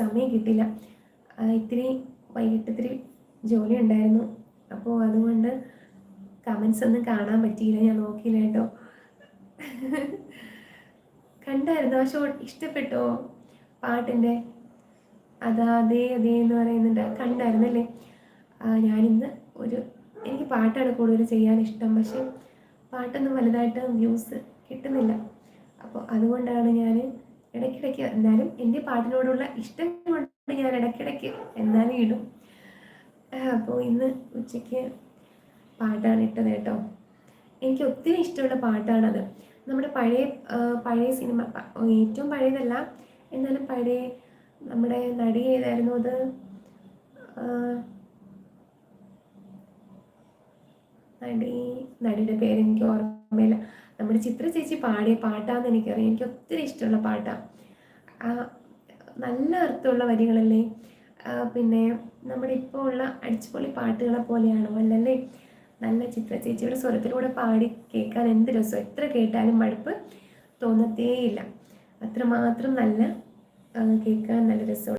സമയം കിട്ടില്ല. ഇത്തിരി വൈകിട്ട് ഇത്തിരി ജോലി ഉണ്ടായിരുന്നു. അപ്പോൾ അതുകൊണ്ട് കമൻസ് ഒന്നും കാണാൻ പറ്റിയില്ല, ഞാൻ നോക്കിയില്ല കേട്ടോ. കണ്ടായിരുന്നു ആ ഷോട്ട്, ഇഷ്ടപ്പെട്ടോ പാട്ടിൻ്റെ? അതേ അതേ എന്ന് പറയുന്നുണ്ട്, കണ്ടായിരുന്നല്ലേ? ഞാനിന്ന് എനിക്ക് പാട്ടാണ് കൂടുതൽ ചെയ്യാൻ ഇഷ്ടം, പക്ഷേ പാട്ടൊന്നും വലുതായിട്ട് വ്യൂസ് കിട്ടുന്നില്ല. അപ്പോൾ അതുകൊണ്ടാണ് ഞാൻ ഇടയ്ക്കിടയ്ക്ക്, എന്നാലും എൻ്റെ പാട്ടിനോടുള്ള ഇഷ്ടം കൊണ്ട് ഞാൻ ഇടയ്ക്കിടയ്ക്ക് എന്നാലും ഇടും. അപ്പോൾ ഇന്ന് ഉച്ചയ്ക്ക് പാട്ടാണ് ഇട്ടത് കേട്ടോ. എനിക്ക് ഒത്തിരി ഇഷ്ടമുള്ള പാട്ടാണത്. നമ്മുടെ പഴയ സിനിമ, ഏറ്റവും പഴയതല്ല എന്നാലും പഴയ നമ്മുടെ നടി ഏതായിരുന്നു അത്? നടിയുടെ പേരെനിക്ക് ഓർമ്മയില്ല. നമ്മുടെ ചിത്ര ചേച്ചി പാടിയ പാട്ടാന്ന് എനിക്കറിയാം. എനിക്ക് ഒത്തിരി ഇഷ്ടമുള്ള പാട്ടാണ്. നല്ല അർത്ഥമുള്ള വരികളല്ലേ. പിന്നെ നമ്മുടെ ഇപ്പോൾ ഉള്ള അടിച്ചുപൊളി പാട്ടുകളെ പോലെയാണോ? അല്ലല്ലേ. നല്ല ചിത്ര ചേച്ചിയുടെ സ്വരത്തിലൂടെ പാടി കേൾക്കാൻ എന്ത് രസം, എത്ര കേട്ടാലും മടുപ്പ് തോന്നത്തേയില്ല. അത്രമാത്രം നല്ല, കേൾക്കാൻ നല്ല രസമുള്ള